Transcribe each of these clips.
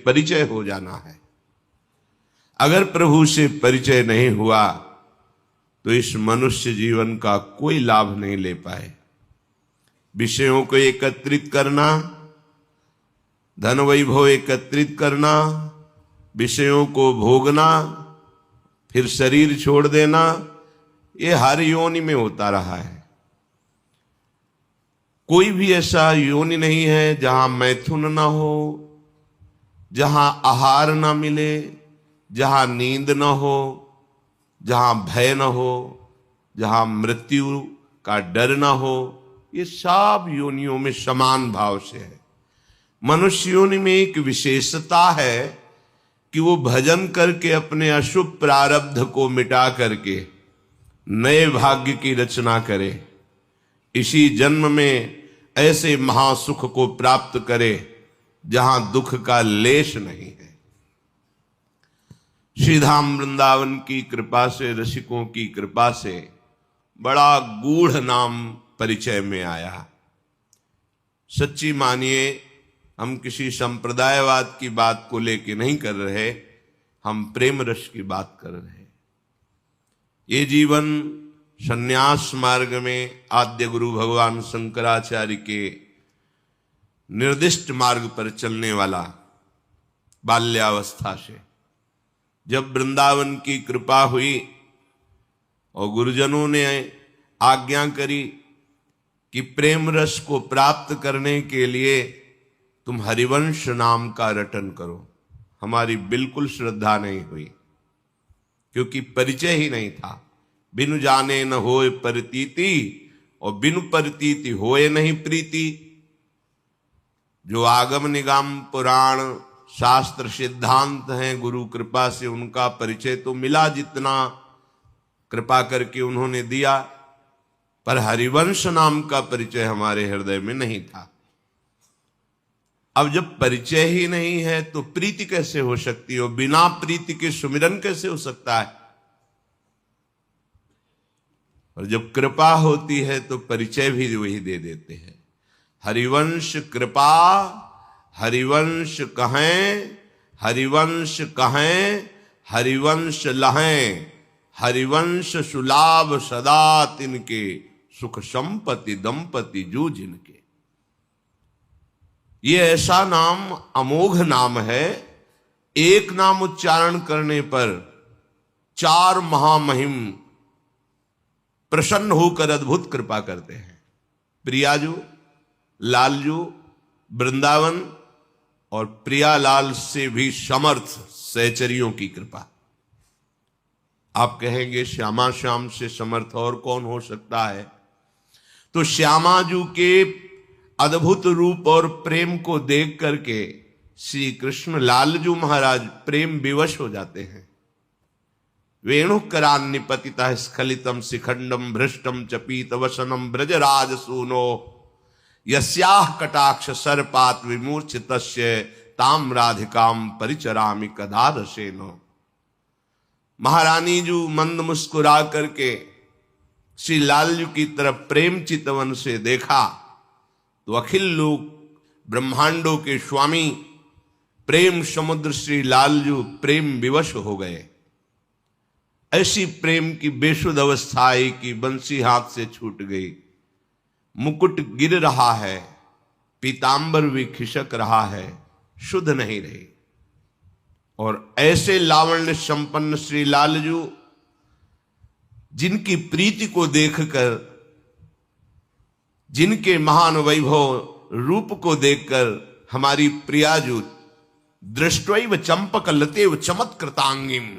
परिचय हो जाना है। अगर प्रभु से परिचय नहीं हुआ तो इस मनुष्य जीवन का कोई लाभ नहीं ले पाए। विषयों को एकत्रित करना, धन वैभव एकत्रित करना, विषयों को भोगना, फिर शरीर छोड़ देना, ये हर योनि में होता रहा है। कोई भी ऐसा योनि नहीं है जहां मैथुन ना हो, जहां आहार ना मिले, जहां नींद ना हो, जहां भय ना हो, जहां मृत्यु का डर ना हो। ये सब योनियों में समान भाव से है। मनुष्य योनि में एक विशेषता है कि वो भजन करके अपने अशुभ प्रारब्ध को मिटा करके नए भाग्य की रचना करे, इसी जन्म में ऐसे महासुख को प्राप्त करे जहां दुख का लेश नहीं है। श्रीधाम वृंदावन की कृपा से, रसिकों की कृपा से बड़ा गूढ़ नाम परिचय में आया। सच्ची मानिए, हम किसी संप्रदायवाद की बात को लेके नहीं कर रहे, हम प्रेम रस की बात कर रहे। ये जीवन संन्यास मार्ग में आद्य गुरु भगवान शंकराचार्य के निर्दिष्ट मार्ग पर चलने वाला, बाल्यावस्था से जब वृंदावन की कृपा हुई और गुरुजनों ने आज्ञा करी कि प्रेम रस को प्राप्त करने के लिए तुम हरिवंश नाम का रटन करो, हमारी बिल्कुल श्रद्धा नहीं हुई, क्योंकि परिचय ही नहीं था। बिनु जाने न होए प्रतीति और बिनु प्रतीति होए नहीं प्रीति। जो आगम निगम पुराण शास्त्र सिद्धांत हैं, गुरु कृपा से उनका परिचय तो मिला जितना कृपा करके उन्होंने दिया, पर हरिवंश नाम का परिचय हमारे हृदय में नहीं था। अब जब परिचय ही नहीं है तो प्रीति कैसे हो सकती है, और बिना प्रीति के सुमिरन कैसे हो सकता है। और जब कृपा होती है तो परिचय भी वही दे देते हैं। हरिवंश कृपा, हरिवंश कहें, हरिवंश कहें, हरिवंश लहें, हरिवंश सुलाभ सदा तिनके, सुख संपत्ति दंपति जू जिनके। ये ऐसा नाम अमोघ नाम है, एक नाम उच्चारण करने पर चार महामहिम प्रसन्न होकर अद्भुत कृपा करते हैं। प्रियाजू, लालजू, वृंदावन और प्रियालाल से भी समर्थ सहचरियों की कृपा। आप कहेंगे श्यामा श्याम से समर्थ और कौन हो सकता है? तो श्यामाजू के अद्भुत रूप और प्रेम को देख करके श्री कृष्ण लालजू महाराज प्रेम विवश हो जाते हैं। वेणुकरान्निपतितः स्खलितम शिखंडम भ्रष्टम चपीत वसनम ब्रजराज सूनो, यस्याह कटाक्ष सर्पात विमूर्छितस्य ताम राधिकाम परिचरामि कदारसेनो। महारानी जू मंद मुस्कुरा करके श्री लालजू की तरफ प्रेम चितवन से देखा तो अखिल लोक ब्रह्मांडों के स्वामी प्रेम समुद्र श्री लालजू प्रेम विवश हो गए। ऐसी प्रेम की बेसुध अवस्था आई कि बंसी हाथ से छूट गई, मुकुट गिर रहा है, पीतांबर भी खिसक रहा है, शुद्ध नहीं रही। और ऐसे लावण्य संपन्न श्री लालजू, जिनकी प्रीति को देखकर, जिनके महान वैभव रूप को देखकर हमारी प्रियाजू दृष्टैव चंपक लतेव चमत्कृतांगिम,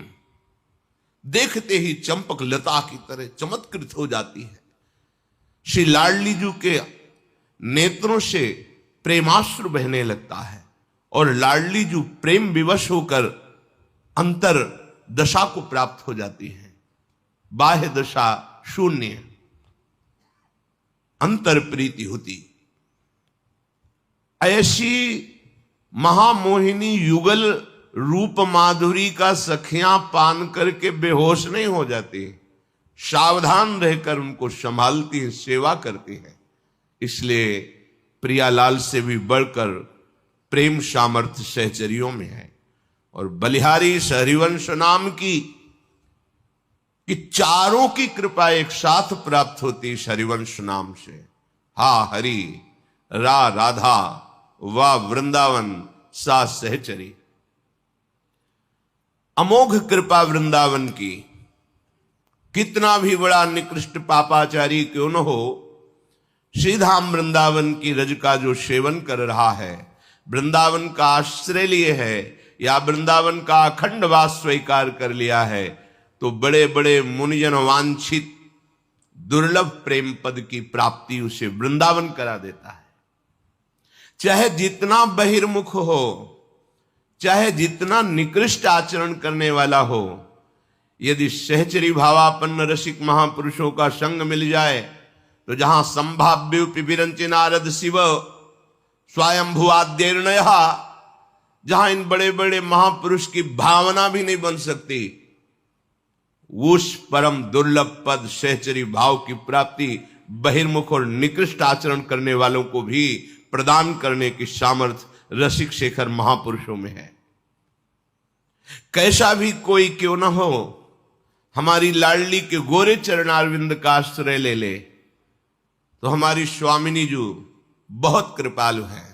देखते ही चंपक लता की तरह चमत्कृत हो जाती है। श्री लाडली जू के नेत्रों से प्रेमाश्रु बहने लगता है और लाडली जू प्रेम विवश होकर अंतर दशा को प्राप्त हो जाती है। बाह्य दशा शून्य, अंतर प्रीति होती। ऐसी महामोहिनी युगल रूप माधुरी का सखियां पान करके बेहोश नहीं हो जाती, सावधान रहकर उनको संभालती हैं, सेवा करती हैं। इसलिए प्रियालाल से भी बढ़कर प्रेम सामर्थ्य सहचरियों में है। और बलिहारी इस हरिवंश नाम की कि चारों की कृपा एक साथ प्राप्त होती इस हरिवंश नाम से। हा हरि, रा राधा, वा वृंदावन, सा सहचरी। अमोघ कृपा वृंदावन की। कितना भी बड़ा निकृष्ट पापाचारी क्यों न हो, श्रीधाम वृंदावन की रज का जो सेवन कर रहा है, वृंदावन का आश्रय लिए है या वृंदावन का अखंड वास स्वीकार कर लिया है, तो बड़े बड़े मुनिजन वांछित दुर्लभ प्रेम पद की प्राप्ति उसे वृंदावन करा देता है। चाहे जितना बहिर्मुख हो, चाहे जितना निकृष्ट आचरण करने वाला हो, यदि सहचरी भावापन्न रसिक महापुरुषों का संग मिल जाए तो जहां संभाव्य विरंचि नारद शिव स्वयंभू आद्यर्णय, जहां इन बड़े बड़े महापुरुष की भावना भी नहीं बन सकती, उस परम दुर्लभ पद सहचरी भाव की प्राप्ति बहिर्मुख और निकृष्ट आचरण करने वालों को भी प्रदान करने की सामर्थ्य रसिक शेखर महापुरुषों में है। कैसा भी कोई क्यों न हो, हमारी लाडली के गोरे चरणारविंद का आश्रय ले ले तो हमारी स्वामिनी जी बहुत कृपालु है।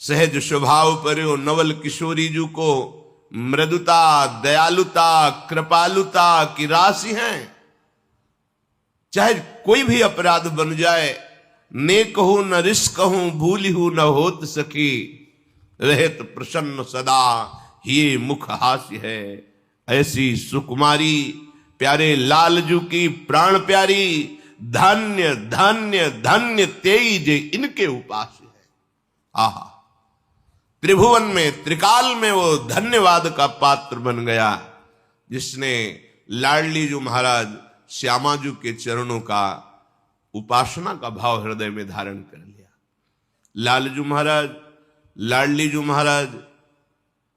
सहज स्वभाव पर नवल किशोरी जी को मृदुता, दयालुता, कृपालुता की राशि है। चाहे कोई भी अपराध बन जाए, नेक हूं न रिस्क हूं, भूली हूं न होत सखी, रहत प्रसन्न सदा ये मुख हास्य है। ऐसी सुकुमारी प्यारे लालजू की प्राण प्यारी, धन्य धन्य धन्य तेई जे इनके उपास है। आहा, त्रिभुवन में त्रिकाल में वो धन्यवाद का पात्र बन गया जिसने लाडली जी महाराज श्यामाजू के चरणों का उपासना का भाव हृदय में धारण कर लिया। लालजू महाराज, लाडली जी महाराज,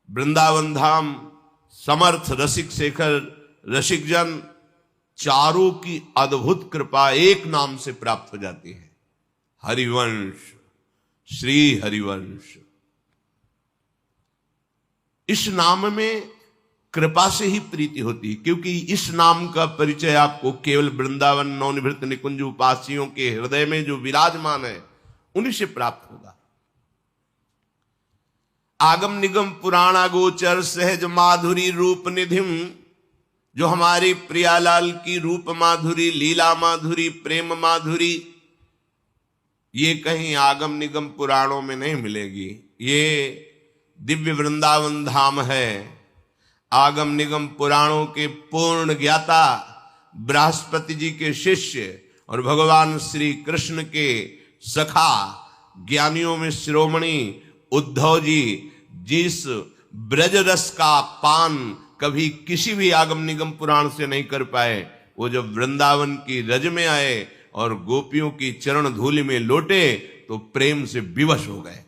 वृंदावन धाम, समर्थ रसिक शेखर रसिक जन, चारों की अद्भुत कृपा एक नाम से प्राप्त हो जाती है, हरिवंश, श्री हरिवंश। इस नाम में कृपा से ही प्रीति होती है, क्योंकि इस नाम का परिचय आपको केवल वृंदावन नवनिवृत्त निकुंज उपासियों के हृदय में जो विराजमान है उन्हीं से प्राप्त होगा। आगम निगम पुराणा गोचर सहज माधुरी रूप निधिम, जो हमारी प्रियालाल की रूप माधुरी, लीला माधुरी, प्रेम माधुरी, ये कहीं आगम निगम पुराणों में नहीं मिलेगी। ये दिव्य वृंदावन धाम है। आगम निगम पुराणों के पूर्ण ज्ञाता बृहस्पति जी के शिष्य और भगवान श्री कृष्ण के सखा, ज्ञानियों में शिरोमणि उद्धव जी, जिस ब्रज रस का पान कभी किसी भी आगम निगम पुराण से नहीं कर पाए, वो जब वृंदावन की रज में आए और गोपियों की चरण धूलि में लोटे तो प्रेम से विवश हो गए।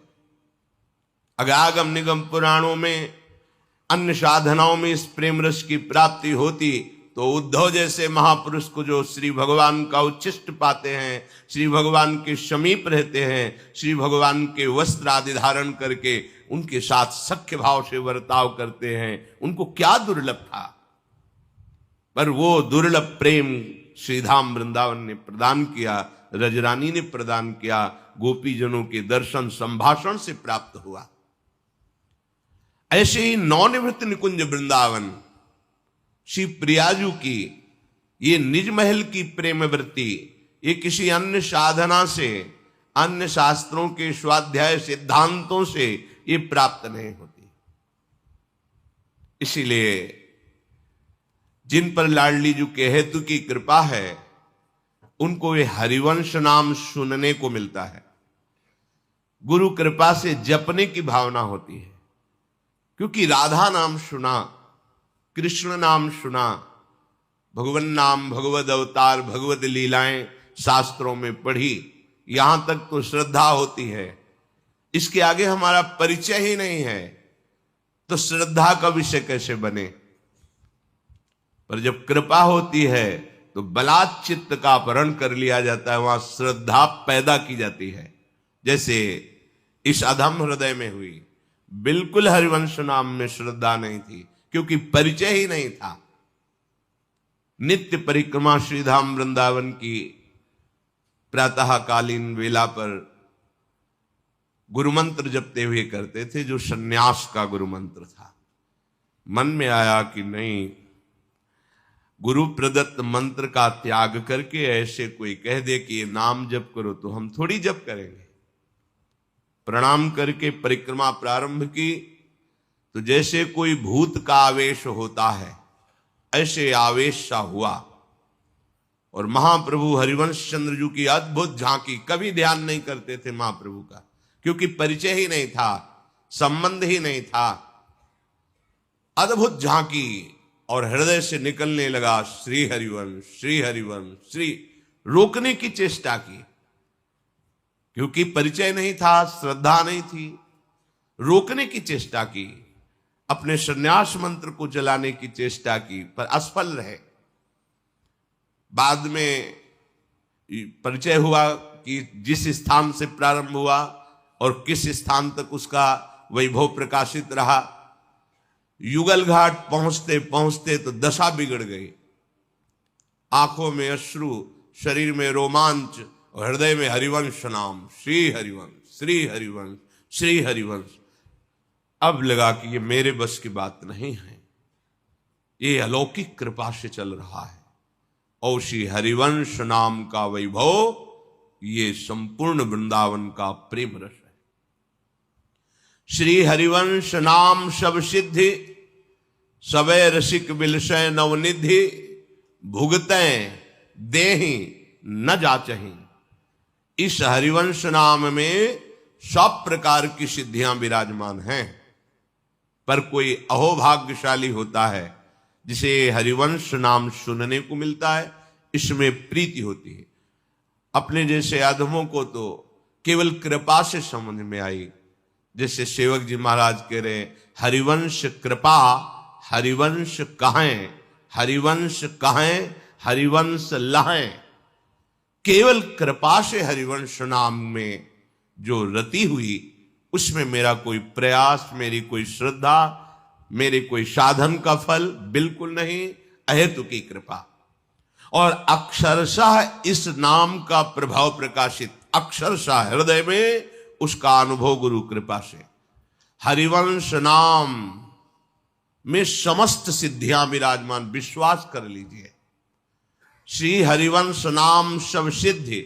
अगर आगम निगम पुराणों में अन्य साधनाओं में इस प्रेम रस की प्राप्ति होती तो उद्धव जैसे महापुरुष को जो श्री भगवान का उच्छिष्ट पाते हैं, श्री भगवान के समीप रहते हैं, श्री भगवान के वस्त्र आदि धारण करके उनके साथ सख्य भाव से बर्ताव करते हैं, उनको क्या दुर्लभ था। पर वो दुर्लभ प्रेम श्रीधाम वृंदावन ने प्रदान किया, रजरानी ने प्रदान किया, गोपीजनों के दर्शन संभाषण से प्राप्त हुआ। ऐसे ही नवनिवृत्त निकुंज वृंदावन श्री प्रियाजू की ये निज महल की प्रेम वृत्ति, ये किसी अन्य साधना से, अन्य शास्त्रों के स्वाध्याय सिद्धांतों से ये प्राप्त नहीं होती। इसीलिए जिन पर लाडली जी के हेतु की कृपा है उनको ये हरिवंश नाम सुनने को मिलता है। गुरु कृपा से जपने की भावना होती है, क्योंकि राधा नाम सुना, कृष्ण नाम सुना, भगवान नाम, भगवद अवतार, भगवद लीलाएं शास्त्रों में पढ़ी, यहां तक तो श्रद्धा होती है। इसके आगे हमारा परिचय ही नहीं है तो श्रद्धा का विषय कैसे बने। पर जब कृपा होती है तो बलात् चित्त का अपहरण कर लिया जाता है, वहां श्रद्धा पैदा की जाती है। जैसे इस अधम हृदय में हुई। बिल्कुल हरिवंश नाम में श्रद्धा नहीं थी, क्योंकि परिचय ही नहीं था। नित्य परिक्रमा श्रीधाम वृंदावन की प्रातःकालीन वेला पर गुरुमंत्र जपते हुए करते थे, जो सन्यास का गुरुमंत्र था। मन में आया कि नहीं, गुरु प्रदत्त मंत्र का त्याग करके ऐसे कोई कह दे कि ये नाम जप करो, तो हम थोड़ी जप करेंगे। प्रणाम करके परिक्रमा प्रारंभ की, तो जैसे कोई भूत का आवेश होता है ऐसे आवेश सा हुआ, और महाप्रभु हरिवंश चंद्र जी की अद्भुत झांकी। कभी ध्यान नहीं करते थे महाप्रभु का, क्योंकि परिचय ही नहीं था, संबंध ही नहीं था। अद्भुत झांकी और हृदय से निकलने लगा श्री हरिवंश, श्री हरिवंश, श्री। रोकने की चेष्टा की, क्योंकि परिचय नहीं था, श्रद्धा नहीं थी। रोकने की चेष्टा की, अपने संन्यास मंत्र को जलाने की चेष्टा की, पर असफल रहे। बाद में परिचय हुआ कि जिस स्थान से प्रारंभ हुआ और किस स्थान तक उसका वैभव प्रकाशित रहा, युगल घाट पहुंचते पहुंचते तो दशा बिगड़ गई। आंखों में अश्रु, शरीर में रोमांच, और हृदय में हरिवंश नाम, श्री हरिवंश, श्री हरिवंश, श्री हरिवंश। अब लगा कि ये मेरे बस की बात नहीं है, ये अलौकिक कृपा से चल रहा है। और श्री हरिवंश नाम का वैभव, ये संपूर्ण वृंदावन का प्रेम रस है। श्री हरिवंश नाम सब सिद्धि, सबे रसिक विलसय नवनिधि, भुगतै देहि न जाचहि। इस हरिवंश नाम में सब प्रकार की सिद्धियां विराजमान हैं, पर कोई अहोभाग्यशाली होता है जिसे हरिवंश नाम सुनने को मिलता है, इसमें प्रीति होती है। अपने जैसे अधमों को तो केवल कृपा से समझ में आई। जैसे सेवक जी महाराज कह रहे, हरिवंश कृपा हरिवंश कहें, हरिवंश कहें हरिवंश लहें। केवल कृपा से हरिवंश नाम में जो रति हुई, उसमें मेरा कोई प्रयास, मेरी कोई श्रद्धा, मेरे कोई साधन का फल बिल्कुल नहीं, अहेतु की कृपा। और अक्षरशः इस नाम का प्रभाव प्रकाशित, अक्षरशः हृदय में उसका अनुभव गुरु कृपा से। हरिवंश नाम में समस्त सिद्धियां विराजमान, विश्वास कर लीजिए। श्री हरिवंश नाम सब सिद्धि,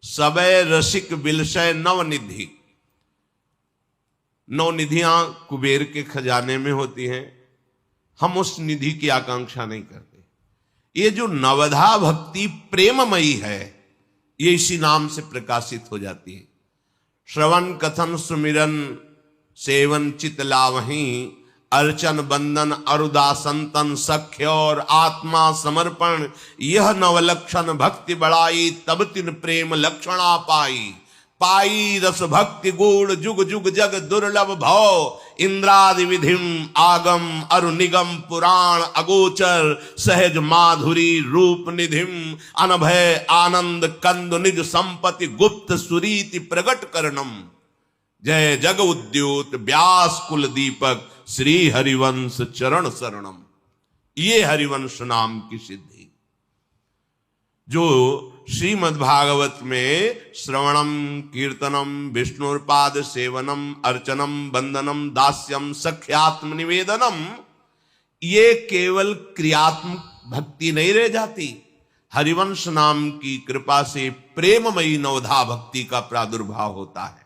सबे रसिक विलसय नवनिधि। नौ निधियां कुबेर के खजाने में होती हैं, हम उस निधि की आकांक्षा नहीं करते। ये जो नवधा भक्ति प्रेममयी है, ये इसी नाम से प्रकाशित हो जाती है। श्रवण कथन सुमिरन सेवन चित लावहीं, अर्चन बंदन अरुदासंतन सख्य और आत्मा समर्पण। यह नवलक्षण भक्ति बढ़ाई, तब तिन प्रेम लक्षणा पाई। पाई रस भक्ति गुण जुग जुग जग दुर्लभ भव। इंद्रादि विधिम आगम अरु निगम पुराण अगोचर। सहज माधुरी रूप निधिम अनभय आनंद कंद निज संपत्ति गुप्त सुरीति प्रगट करणम। जय जग उद्योत व्यास कुल दीपक श्री हरिवंश चरण शरणम। ये हरिवंश नाम की सिद्धि जो श्रीमद् भागवत में श्रवणम कीर्तनम विष्णुपाद सेवनम अर्चनम बंदनम दास्यम सख्यात्म निवेदनम, ये केवल क्रियात्मक भक्ति नहीं रह जाती। हरिवंश नाम की कृपा से प्रेममयी नवधा भक्ति का प्रादुर्भाव होता है।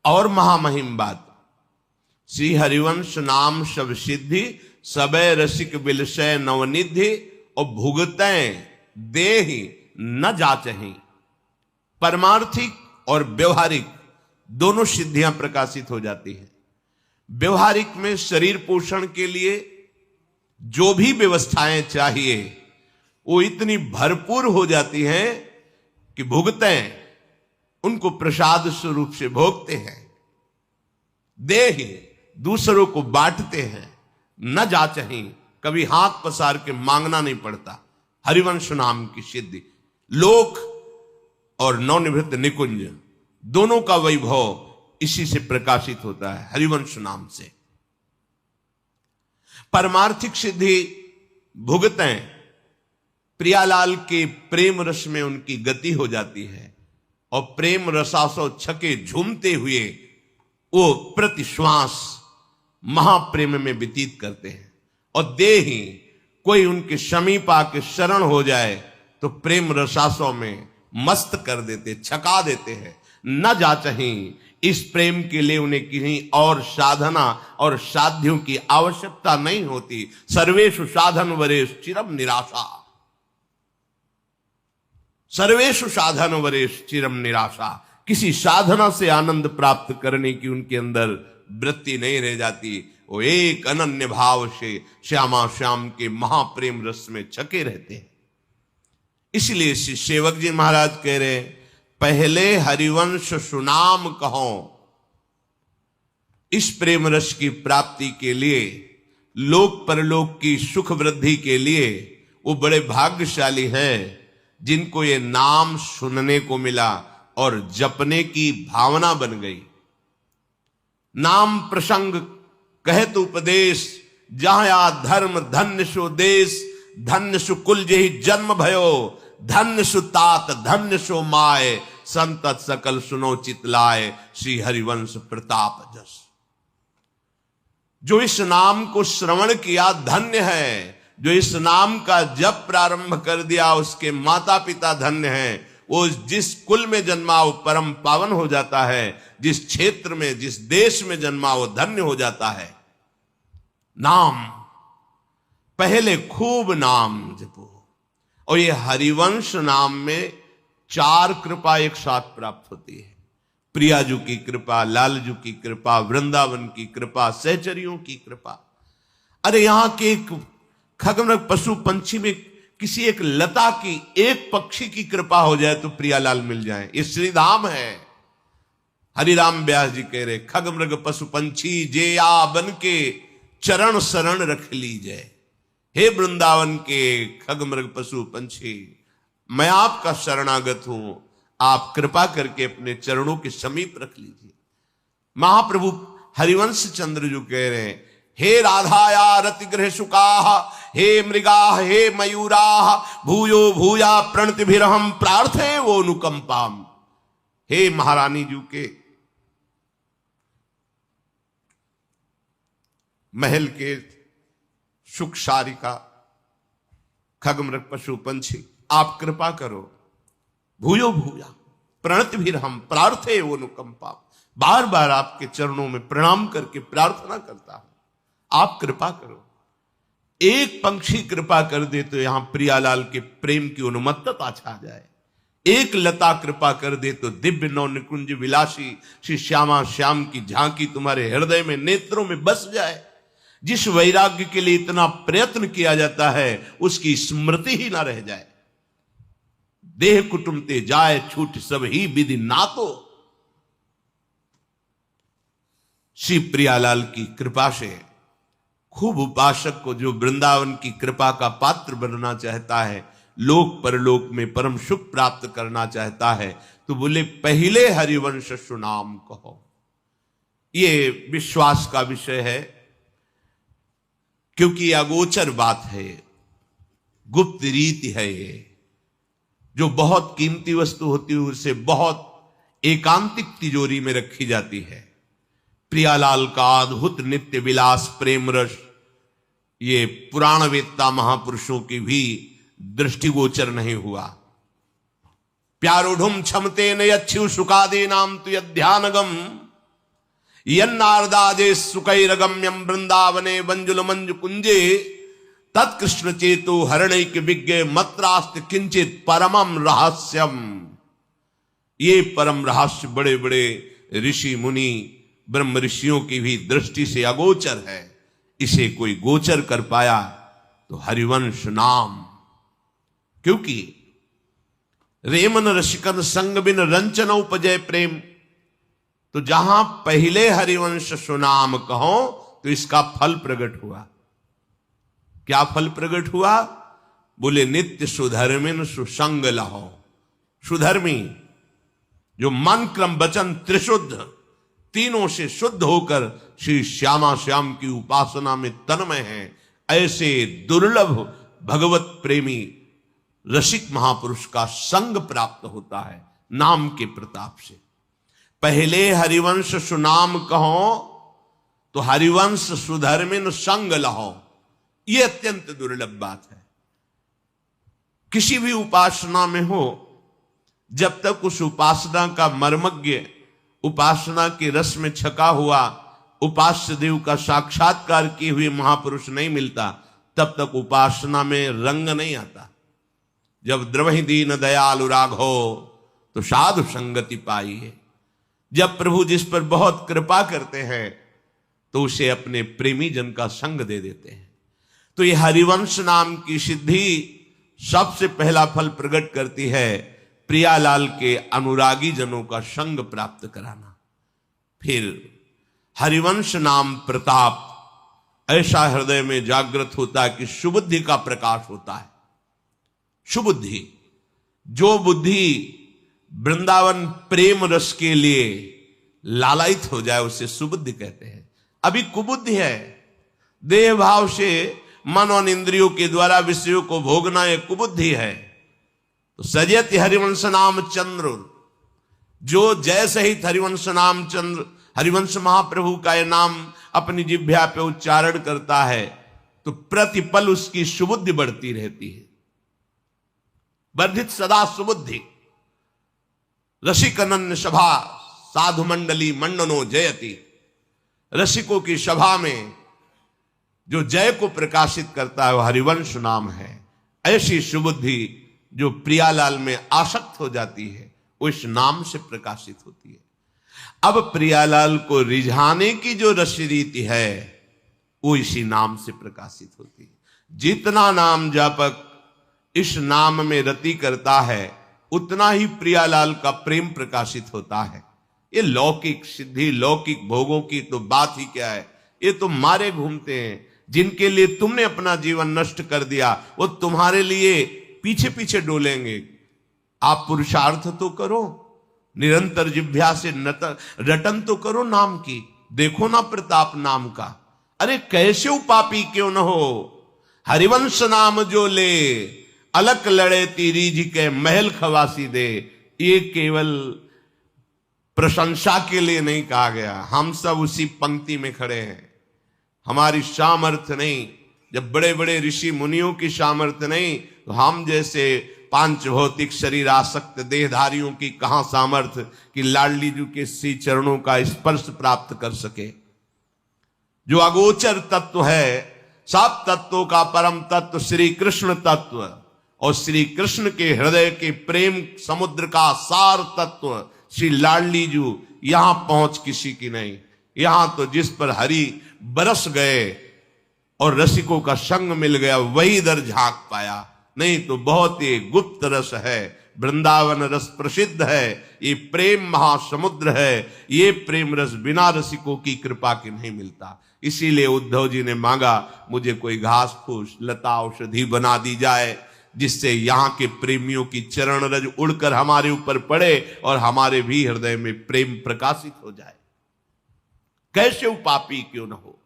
और महामहिम बात, श्री हरिवंश नाम सब सिद्धि, सबे रसिक विलसय नवनिधि, और भुगतै देहि न जाचहि। परमार्थिक और व्यवहारिक दोनों सिद्धियां प्रकाशित हो जाती हैं। व्यवहारिक में शरीर पोषण के लिए जो भी व्यवस्थाएं चाहिए वो इतनी भरपूर हो जाती हैं कि भुगतें उनको प्रसाद स्वरूप से भोगते हैं। देहि दूसरों को बांटते हैं, न जाचहि कभी हाथ पसार के मांगना नहीं पड़ता। हरिवंश नाम की सिद्धि। लोक और नवनिवृत्त निकुंज दोनों का वैभव इसी से प्रकाशित होता है, हरिवंश नाम से। परमार्थिक सिद्धि भुगतें प्रियालाल के प्रेम रस में उनकी गति हो जाती है और प्रेम रसासो छके झूमते हुए वो प्रतिश्वास महाप्रेम में व्यतीत करते हैं। और दे ही कोई उनके समीप आके शरण हो जाए तो प्रेम रसासों में मस्त कर देते, छका देते हैं। न जा चाहिए इस प्रेम के लिए उन्हें किन्हीं और साधना और साध्यों की आवश्यकता नहीं होती। सर्वेषु साधन वरेश चिरम निराशा, सर्वेषु साधन वरेश चिरम निराशा। किसी साधना से आनंद प्राप्त करने की उनके अंदर वृत्ति नहीं रह जाती। वो एक अनन्य भाव से श्यामा श्याम के महाप्रेम रस में छके रहते हैं। इसलिए श्री सेवक जी महाराज कह रहे, पहले हरिवंश सुनाम कहो। इस प्रेम रस की प्राप्ति के लिए, लोक परलोक की सुख वृद्धि के लिए वो बड़े भाग्यशाली हैं जिनको ये नाम सुनने को मिला और जपने की भावना बन गई। नाम प्रसंग कहत उपदेश, जहां या धर्म धन्य सो देश, धन्य सु कुल जेहि जन्म भयो, धन्य सु तात धन्य सो माय, संतत सकल सुनो चितलाय, श्री हरिवंश प्रताप जस। जो इस नाम को श्रवण किया धन्य है, जो इस नाम का जप प्रारंभ कर दिया उसके माता पिता धन्य हैं। वो जिस कुल में जन्मा वो परम पावन हो जाता है, जिस क्षेत्र में जिस देश में जन्मा वो धन्य हो जाता है। नाम पहले खूब नाम जपो। और ये हरिवंश नाम में 4 कृपा एक साथ प्राप्त होती है। प्रियाजू की कृपा, लालजू की कृपा, वृंदावन की कृपा, सहचरियों की कृपा। अरे यहां के एक खगमृग पशु पंछी में किसी एक लता की, एक पक्षी की कृपा हो जाए तो प्रियालाल मिल जाए। ये श्रीधाम है। हरिराम व्यास जी कह रहे, खगमृग पशु पंछी जे आ बन के चरण शरण रख लीजिए। हे वृंदावन के खगमृग पशु पंछी, मैं आपका शरणागत हूं, आप कृपा करके अपने चरणों के समीप रख लीजिए। महाप्रभु हरिवंश चंद्र जो कह रहे हैं, हे राधाया रतिगृह सुकाः, हे मृगाः हे मयूराः, भूयो भूया प्रणतिभिरहम प्रार्थे वो अनुकंपाम। हे महारानी जी के महल के सुख सारिका खगमृग पशु पंछी, आप कृपा करो। भूयो भूया प्रणतिभिरहम प्रार्थे वो अनुकंपाम। बार बार आपके चरणों में प्रणाम करके प्रार्थना करता हूं, आप कृपा करो। एक पंक्षी कृपा कर दे तो यहां प्रियालाल के प्रेम की उन्मत्तता छा जाए। एक लता कृपा कर दे तो दिव्य नौ निकुंज विलासी श्री श्यामा श्याम की झांकी तुम्हारे हृदय में, नेत्रों में बस जाए। जिस वैराग्य के लिए इतना प्रयत्न किया जाता है उसकी स्मृति ही ना रह जाए। देह कुटुंब ते जाए छूट सब ही विधि नातो। श्री प्रियालाल की कृपा से खूब उपासक को, जो वृंदावन की कृपा का पात्र बनना चाहता है, लोक परलोक में परम सुख प्राप्त करना चाहता है, तो बोले पहले हरिवंश सुनाम कहो। ये विश्वास का विषय है, क्योंकि अगोचर बात है, गुप्त रीति है। ये जो बहुत कीमती वस्तु होती है उसे बहुत एकांतिक तिजोरी में रखी जाती है। प्रियालाल का अद्भुत नित्य विलास प्रेम रस ये पुराण वेत्ता महापुरुषों की भी दृष्टिगोचर नहीं हुआ। प्यारोढ़ुम क्षमते न यच्छु सुखादे नाम तु यध्यानगम, यन्नारदाजे सुकैरगम्यम वृंदावने बंजुल मंजु कुंजे, तत्कृष्ण चेतो हरणैक विज्ञ मत्रास्त किंचित परमम रहस्यम। ये परम रहस्य बड़े बड़े ऋषि मुनि ब्रह्म ऋषियों की भी दृष्टि से अगोचर है। इसे कोई गोचर कर पाया तो हरिवंश नाम। क्योंकि रेमन रसिकन संग बिन रंचन उपजय प्रेम, तो जहां पहले हरिवंश सुनाम कहो तो इसका फल प्रकट हुआ। क्या फल प्रकट हुआ? बोले नित्य सुधर्मिन सुसंग लहो। सुधर्मी जो मन क्रम वचन त्रिशुद्ध तीनों से शुद्ध होकर श्री श्यामा श्याम की उपासना में तन्मय हैं, ऐसे दुर्लभ भगवत प्रेमी रसिक महापुरुष का संग प्राप्त होता है नाम के प्रताप से। पहले हरिवंश सुनाम कहो तो हरिवंश सुधर्मिन संग लहो, यह अत्यंत दुर्लभ बात है। किसी भी उपासना में हो, जब तक उस उपासना का मर्मज्ञ उपासना के रस में छका हुआ उपास्य देव का साक्षात्कार किए हुए महापुरुष नहीं मिलता, तब तक उपासना में रंग नहीं आता। जब द्रवहि दीन दयालु राघो तो साधु संगति पाई है। जब प्रभु जिस पर बहुत कृपा करते हैं तो उसे अपने प्रेमी जन का संग दे देते हैं। तो ये हरिवंश नाम की सिद्धि सबसे पहला फल प्रकट करती है प्रियालाल के अनुरागी जनों का संग प्राप्त कराना। फिर हरिवंश नाम प्रताप ऐसा हृदय में जागृत होता है कि सुबुद्धि का प्रकाश होता है। सुबुद्धि, जो बुद्धि वृंदावन प्रेम रस के लिए लालायित हो जाए उसे सुबुद्धि कहते हैं। अभी कुबुद्धि है, देह भाव से मन और इंद्रियों के द्वारा विषयों को भोगना एक कुबुद्धि है। तो सजत हरिवंश नाम चंद्र, जो जय सहित हरिवंश नाम चंद्र, हरिवंश महाप्रभु का यह नाम अपनी जिह्वा पे उच्चारण करता है तो प्रतिपल उसकी सुबुद्धि बढ़ती रहती है। वर्धित सदा सुबुद्धि, रसिक अनन्य सभा साधु मंडली मंडनो जयति। रसिकों की सभा में जो जय को प्रकाशित करता है वह हरिवंश नाम है। ऐसी सुबुद्धि जो प्रियालाल में आसक्त हो जाती है वो इस नाम से प्रकाशित होती है। अब प्रियालाल को रिझाने की जो रसी रीति है वो इसी नाम से प्रकाशित होती है। जितना नाम जापक इस नाम में रति करता है उतना ही प्रियालाल का प्रेम प्रकाशित होता है। ये लौकिक सिद्धि लौकिक भोगों की तो बात ही क्या है, ये तो मारे घूमते हैं। जिनके लिए तुमने अपना जीवन नष्ट कर दिया वो तुम्हारे लिए पीछे पीछे डोलेंगे। आप पुरुषार्थ तो करो, निरंतर जिह्वा से रटन तो करो नाम की, देखो ना प्रताप नाम का। अरे कैसे उपापी क्यों न हो, हरिवंश नाम जो ले अलक लड़े तीरीज के महल खवासी दे। ये केवल प्रशंसा के लिए नहीं कहा गया, हम सब उसी पंक्ति में खड़े हैं। हमारी सामर्थ्य नहीं, जब बड़े बड़े ऋषि मुनियों की सामर्थ्य नहीं तो हम जैसे पांच भौतिक शरीर आसक्त देहधारियों की कहां सामर्थ्य कि लाडली जी के श्री चरणों का स्पर्श प्राप्त कर सके। जो अगोचर तत्व है, सब तत्वों का परम तत्व श्री कृष्ण तत्व और श्री कृष्ण के हृदय के प्रेम समुद्र का सार तत्व श्री लाडली जी, यहां पहुंच किसी की नहीं। यहां तो जिस पर हरि बरस गए और रसिकों का संग मिल गया वही दर झांक पाया, नहीं तो बहुत ही गुप्त रस है। वृंदावन रस प्रसिद्ध है, ये प्रेम महासमुद्र है। ये प्रेम रस बिना रसिकों की कृपा के नहीं मिलता। इसीलिए उद्धव जी ने मांगा मुझे कोई घास फूस लता औषधि बना दी जाए जिससे यहाँ के प्रेमियों की चरण रज उड़कर हमारे ऊपर पड़े और हमारे भी हृदय में प्रेम प्रकाशित हो जाए। कैसे उपापी क्यों न हो,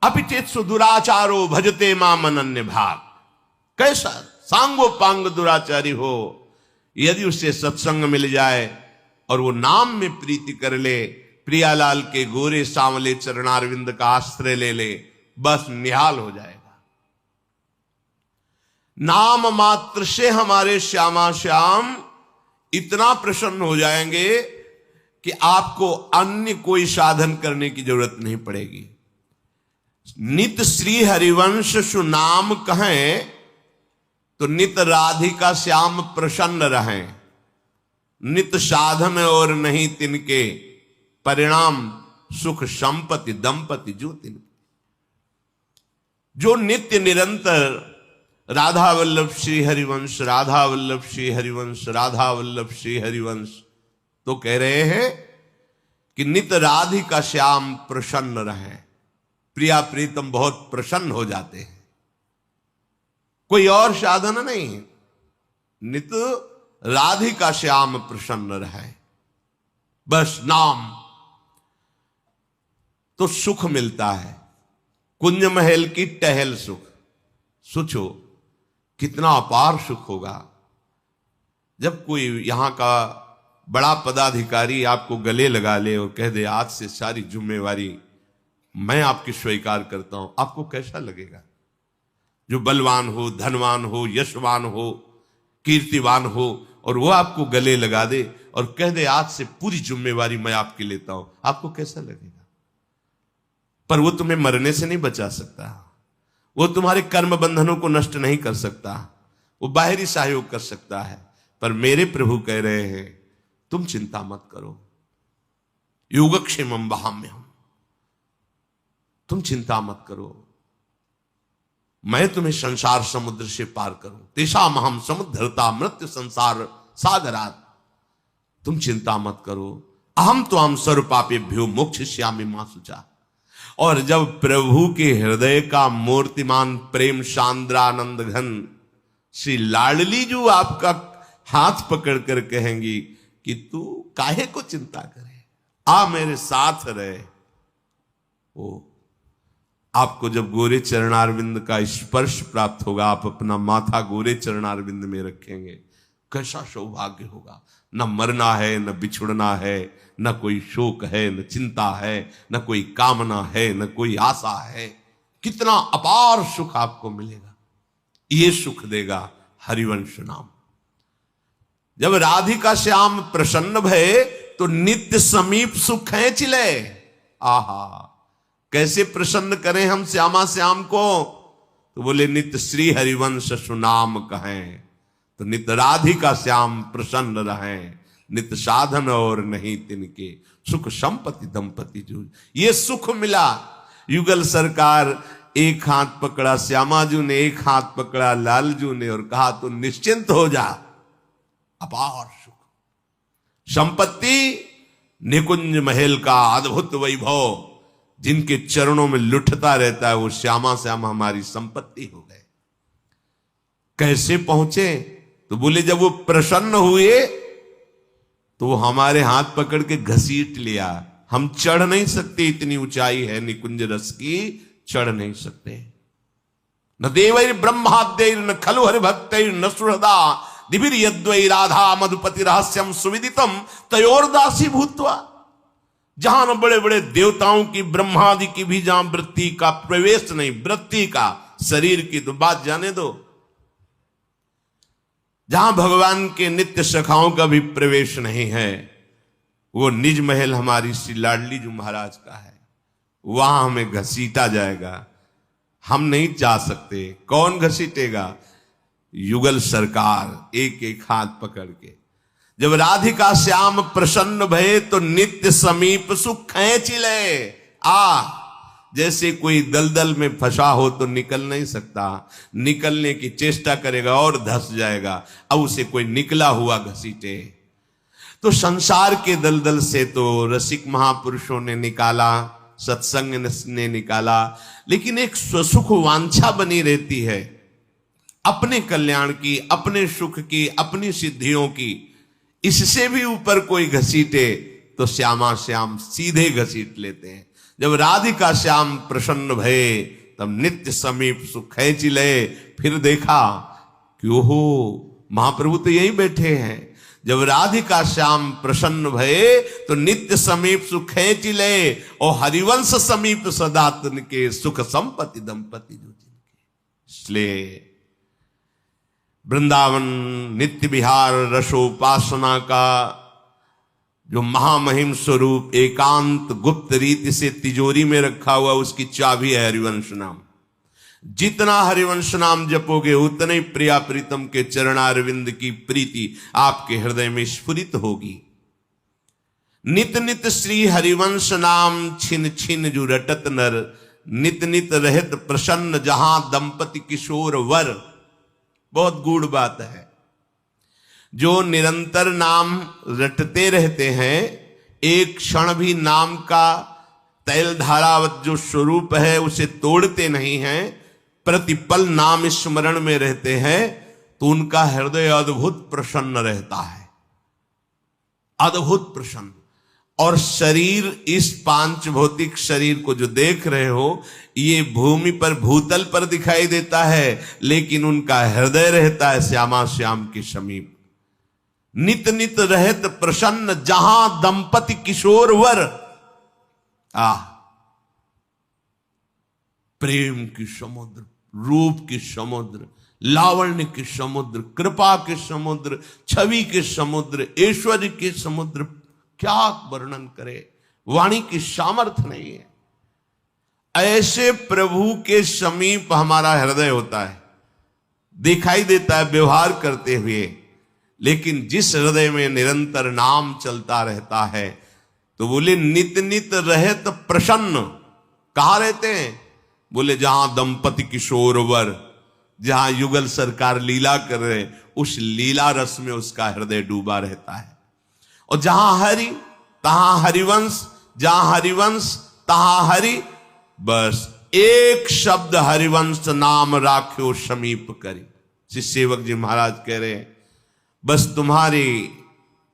अपिचेत सुदुराचारो भजते माम अनन्य भाग। कैसा सांगो पांग दुराचारी हो, यदि उसे सत्संग मिल जाए और वो नाम में प्रीति कर ले, प्रियालाल के गोरे सांवले चरणारविंद का आश्रय ले ले, बस निहाल हो जाएगा। नाम मात्र से हमारे श्यामा श्याम इतना प्रसन्न हो जाएंगे कि आपको अन्य कोई साधन करने की जरूरत नहीं पड़ेगी। नित श्री हरिवंश सुनाम कहें तो नित राधिका श्याम प्रसन्न रहें। नित साधन और नहीं तिनके, परिणाम सुख संपत्ति दंपति जो तिनके। जो नित्य निरंतर राधा वल्लभ श्री हरिवंश, राधा वल्लभ श्री हरिवंश, राधा वल्लभ श्री हरिवंश, तो कह रहे हैं कि नित राधिका श्याम प्रसन्न रहें। प्रिया प्रीतम बहुत प्रसन्न हो जाते हैं। कोई और साधन नहीं, नित राधिका श्याम प्रसन्न रहे, बस नाम तो सुख मिलता है। कुंज महल की टहल सुख, सोचो कितना अपार सुख होगा जब कोई यहां का बड़ा पदाधिकारी आपको गले लगा ले और कह दे आज से सारी जिम्मेवारी मैं आपकी स्वीकार करता हूं। आपको कैसा लगेगा? जो बलवान हो, धनवान हो, यशवान हो, कीर्तिवान हो, और वो आपको गले लगा दे और कह दे आज से पूरी जिम्मेवारी मैं आपकी लेता हूं, आपको कैसा लगेगा? पर वो तुम्हें मरने से नहीं बचा सकता, वो तुम्हारे कर्म बंधनों को नष्ट नहीं कर सकता, वो बाहरी सहयोग कर सकता है। पर मेरे प्रभु कह रहे हैं तुम चिंता मत करो, योगक्षेमं वहाम्यहम्, तुम चिंता मत करो, मैं तुम्हें संसार समुद्र से पार करूं। तेषाम् अहम् समुद्धर्ता मृत्यु संसार सागरात्, तुम चिंता मत करो, अहम त्वाम सर्वपापेभ्यो मोक्षयिष्यामि मा शुचा। और जब प्रभु के हृदय का मूर्तिमान प्रेम सांद्रानंद घन श्री लाडली जो आपका हाथ पकड़ कर कहेंगी कि तू काहे को चिंता करे, आ मेरे साथ रहे, वो आपको जब गोरे चरणारविंद का स्पर्श प्राप्त होगा, आप अपना माथा गोरे चरणारविंद में रखेंगे, कैसा सौभाग्य होगा। न मरना है, न बिछुड़ना है, न कोई शोक है, न चिंता है, न कोई कामना है, न कोई आशा है। कितना अपार सुख आपको मिलेगा। ये सुख देगा हरिवंश नाम। जब राधिका श्याम प्रसन्न भये तो नित्य समीप सुख है चिले। आहा, कैसे प्रसन्न करें हम श्यामा श्याम को? तो बोले नित्य श्री हरिवंश सुनाम कहें, तो नित्य राधिका श्याम प्रसन्न रहें, नित्य साधन और नहीं तिनके, सुख संपत्ति दंपति जो। ये सुख मिला। युगल सरकार एक हाथ पकड़ा श्यामाजू ने, एक हाथ पकड़ा लालजू ने और कहा तो निश्चिंत हो जा, अपार सुख, संपत्ति, निकुंज महल का अद्भुत वैभव जिनके चरणों में लुटता रहता है, वो श्यामा श्याम हमारी संपत्ति हो गए। कैसे पहुंचे? तो बोले जब वो प्रसन्न हुए तो वो हमारे हाथ पकड़ के घसीट लिया। हम चढ़ नहीं सकते, इतनी ऊंचाई है निकुंज रस की, चढ़ नहीं सकते। न देवैर ब्रह्माद्यैर न खलु हरि भक्तैर न सुहृदा दिभिर यद्वै राधा मधुपति रहस्यम सुविदितम तयोर्दासी भूत्वा। जहां न बड़े बड़े देवताओं की, ब्रह्मादि की भी जहां वृत्ति का प्रवेश नहीं, वृत्ति का, शरीर की तो बात जाने दो, जहां भगवान के नित्य सखाओं का भी प्रवेश नहीं है, वो निज महल हमारी श्री लाडली जो महाराज का है, वहां हमें घसीटा जाएगा। हम नहीं जा सकते। कौन घसीटेगा? युगल सरकार एक एक हाथ पकड़ के। जब राधिका श्याम प्रसन्न भये तो नित्य समीप सुख खींच ले। जैसे कोई दलदल में फंसा हो तो निकल नहीं सकता, निकलने की चेष्टा करेगा और धंस जाएगा, अब उसे कोई निकला हुआ घसीटे। तो संसार के दलदल से तो रसिक महापुरुषों ने निकाला, सत्संग ने निकाला, लेकिन एक स्वसुख वांछा बनी रहती है, अपने कल्याण की, अपने सुख की, अपनी सिद्धियों की। इससे भी ऊपर कोई घसीटे तो श्यामा श्याम सीधे घसीट लेते हैं। जब राधिका श्याम प्रसन्न भये तब नित्य समीप सुख खींच ले। फिर देखा कि ओहो महाप्रभु तो यही बैठे हैं। जब राधिका श्याम प्रसन्न भये तो नित्य समीप सुख खींच ले और हरिवंश समीप सदा तिनके सुख संपत्ति दंपति जो जिनके। इसलिए वृंदावन नित्य विहार रसोपासना का जो महामहिम स्वरूप एकांत गुप्त रीति से तिजोरी में रखा हुआ, उसकी चाबी है हरिवंश नाम। जितना हरिवंश नाम जपोगे उतने प्रिया प्रीतम के चरणारविंद की प्रीति आपके हृदय में स्फुरित होगी। नित नित श्री हरिवंश नाम छिन छिन जो रटत नर, नित नित रहत प्रसन्न जहां दंपति किशोर वर। बहुत गूढ़ बात है। जो निरंतर नाम रटते रहते हैं, एक क्षण भी नाम का तैल धारावत जो स्वरूप है उसे तोड़ते नहीं हैं, प्रतिपल नाम स्मरण में रहते हैं, तो उनका हृदय अद्भुत प्रसन्न रहता है, अद्भुत प्रसन्न। और शरीर, इस पांच भौतिक शरीर को जो देख रहे हो, ये भूमि पर भूतल पर दिखाई देता है, लेकिन उनका हृदय रहता है श्यामा श्याम के समीप। नित नित रहत प्रसन्न, जहां दंपति किशोर वर। प्रेम की समुद्र, रूप की समुद्र, लावण्य के समुद्र, कृपा के समुद्र, छवि के समुद्र, ऐश्वर्य के समुद्र, क्या वर्णन करे, वाणी की सामर्थ्य नहीं है। ऐसे प्रभु के समीप हमारा हृदय होता है, दिखाई देता है व्यवहार करते हुए। लेकिन जिस हृदय में निरंतर नाम चलता रहता है, तो बोले नित नित रहत प्रसन्न। कहां रहते हैं? बोले जहां दंपति किशोर वर, जहां युगल सरकार लीला कर रहे, उस लीला रस में उसका हृदय डूबा रहता है। और जहां हरि तहां हरिवंश, जहां हरिवंश तहां हरि। बस एक शब्द हरिवंश नाम राख्यो समीप करी। श्री सेवक जी महाराज कह रहे हैं, बस तुम्हारी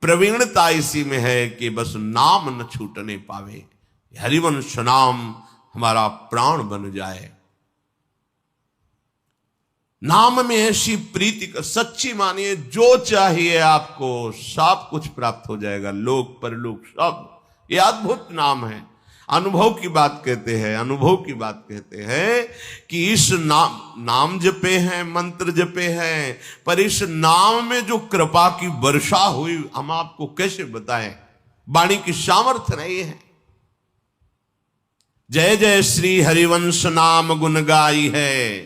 प्रवीणता इसी में है कि बस नाम न छूटने पावे, हरिवंश नाम हमारा प्राण बन जाए। नाम में ऐसी प्रीति का, सच्ची मानिए, जो चाहिए आपको सब कुछ प्राप्त हो जाएगा, लोक परलोक सब। ये अद्भुत नाम है। अनुभव की बात कहते हैं, अनुभव की बात कहते हैं कि इस नाम जपे हैं, मंत्र जपे हैं, पर इस नाम में जो कृपा की वर्षा हुई, हम आपको कैसे बताएं, वाणी की सामर्थ्य नहीं है। जय जय श्री हरिवंश नाम गुण गाई है,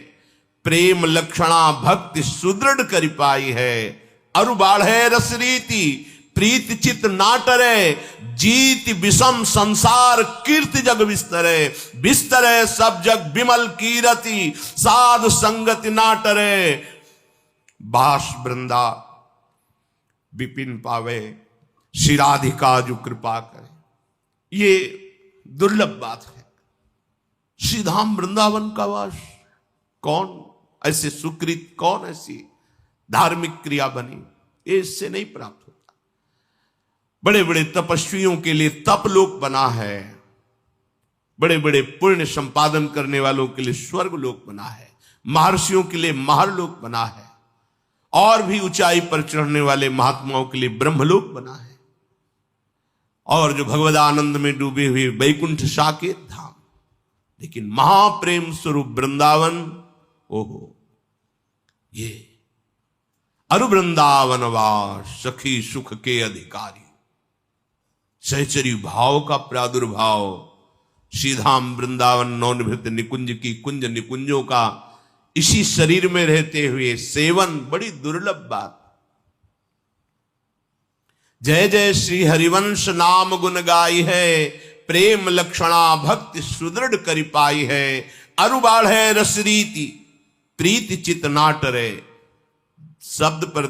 प्रेम लक्षणा भक्ति सुदृढ़ करी पाई है। अरु बाढ़े रस रीति, प्रीत चित नाटरे, जीत विषम संसार कीर्ति जग विस्तरे। विस्तरे सब जग विमल कीरति, साध संगति नाटरे। बास वृंदा विपिन पावे, शिराधिका जो कृपा करे। ये दुर्लभ बात है। श्रीधाम वृंदावन का वास, कौन ऐसे सुकृत, कौन ऐसी धार्मिक क्रिया बनी, ये इससे नहीं प्राप्त होता। बड़े बड़े तपस्वियों के लिए तप लोक बना है, बड़े बड़े पुण्य संपादन करने वालों के लिए स्वर्ग लोक बना है, महर्षियों के लिए महरलोक बना है, और भी ऊंचाई पर चढ़ने वाले महात्माओं के लिए ब्रह्मलोक बना है, और जो भगवदानंद में डूबे हुए वैकुंठ साकेत धाम। लेकिन महाप्रेम स्वरूप वृंदावन, ओहो, ये अरु वृंदावन वास सखी सुख के अधिकारी। सहचरी भाव का प्रादुर्भाव, श्रीधाम वृंदावन नवनिभृत निकुंज की कुंज निकुंजों का इसी शरीर में रहते हुए सेवन, बड़ी दुर्लभ बात। जय जय श्री हरिवंश नाम गुण गाई है, प्रेम लक्षणा भक्ति सुदृढ़ करी पाई है। अरु बाढ़े रस रीति, प्रीति चित नाटरे। शब्द पर